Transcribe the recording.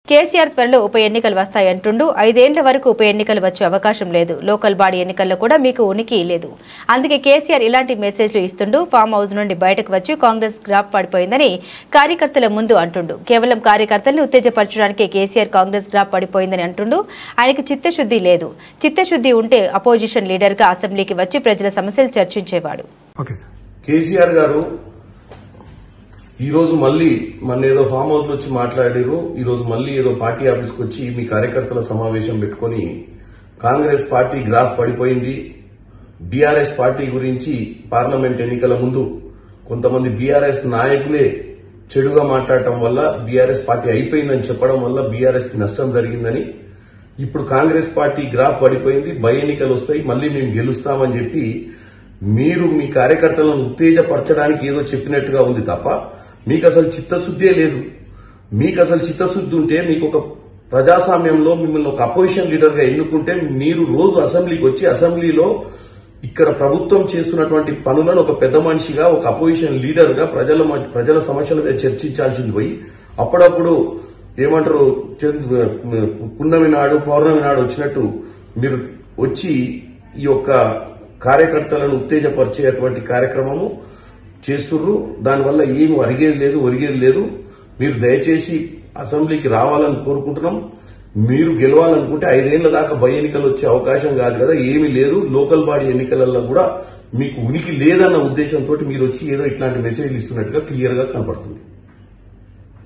కేసీఆర్ త్వరలో ఉప ఎన్నికలు వస్తాయంటుండు. 5 ఏళ్ల వరకు ఉప ఎన్నికలు వచ్చే అవకాశం లేదు. లోకల్ బాడీ ఎన్నికల్లో కూడా మీకు ఉనికి లేదు. అందుకే కేసీఆర్ ఇలాంటి మెసేజ్లు ఇస్తుండు. ఫామ్ హౌస్ నుండి బయటకు వచ్చి కాంగ్రెస్ గ్రాఫ్ పడిపోయిందని కార్యకర్తల ముందు అంటుండు. కేవలం కార్యకర్తల్ని ఉత్తేజపరచడానికి కేసీఆర్ కాంగ్రెస్ గ్రాఫ్ పడిపోయిందని అంటుండు. ఆయనకి చిత్తశుద్ధి లేదు. చిత్తశుద్ధి ఉంటే అపోజిషన్ లీడర్ గా అసెంబ్లీకి వచ్చి ప్రజల సమస్యలు చర్చించేవాడు. కేసీఆర్ గారు ఈ రోజు మళ్లీ మన ఏదో ఫామ్ హౌస్ లో వచ్చి మాట్లాడారు. ఈ రోజు మళ్లీ ఏదో పార్టీ ఆఫీస్కి వచ్చి మీ కార్యకర్తల సమావేశం పెట్టుకుని కాంగ్రెస్ పార్టీ గ్రాఫ్ పడిపోయింది, బీఆర్ఎస్ పార్టీ గురించి పార్లమెంట్ ఎన్నికల ముందు కొంతమంది బీఆర్ఎస్ నాయకులే చెడుగా మాట్లాడటం వల్ల బీఆర్ఎస్ పార్టీ అయిపోయిందని చెప్పడం వల్ల బీఆర్ఎస్ కి నష్టం జరిగిందని, ఇప్పుడు కాంగ్రెస్ పార్టీ గ్రాఫ్ పడిపోయింది, బై ఎన్నికలు వస్తాయి, మళ్లీ మేము గెలుస్తామని చెప్పి మీరు మీ కార్యకర్తలను ఉత్తేజపరచడానికి ఏదో చెప్పినట్టుగా ఉంది తప్ప మీకు అసలు చిత్తశుద్ధే లేదు. మీకు అసలు చిత్తశుద్ధి ఉంటే మీకు ఒక ప్రజాస్వామ్యంలో మిమ్మల్ని ఒక అపోజిషన్ లీడర్ గా ఎన్నుకుంటే మీరు రోజు అసెంబ్లీకి వచ్చి అసెంబ్లీలో ఇక్కడ ప్రభుత్వం చేస్తున్నటువంటి పనులను ఒక పెద్ద మనిషిగా ఒక అపోజిషన్ లీడర్ గా ప్రజల సమస్యల మీద చర్చించాల్సింది పోయి అప్పుడప్పుడు ఏమంటారు పున్నమి నాడు పౌర్ణమి నాడు వచ్చినట్టు మీరు వచ్చి ఈ యొక్క కార్యకర్తలను ఉత్తేజపరిచేటువంటి కార్యక్రమము చేస్తుర్రు. దానివల్ల ఏమి ఒరిగేది లేదు. మీరు దయచేసి అసెంబ్లీకి రావాలని కోరుకుంటున్నాం. మీరు గెలవాలనుకుంటే 5 ఏళ్ల దాకా బై ఎన్నికలు వచ్చే అవకాశం కాదు కదా, ఏమీ లేదు. లోకల్ బాడీ ఎన్నికలలో కూడా మీకు ఉనికి లేదన్న ఉద్దేశంతో మీరు వచ్చి ఏదో ఇట్లాంటి మెసేజ్లు ఇస్తున్నట్టుగా క్లియర్ గా కనపడుతుంది.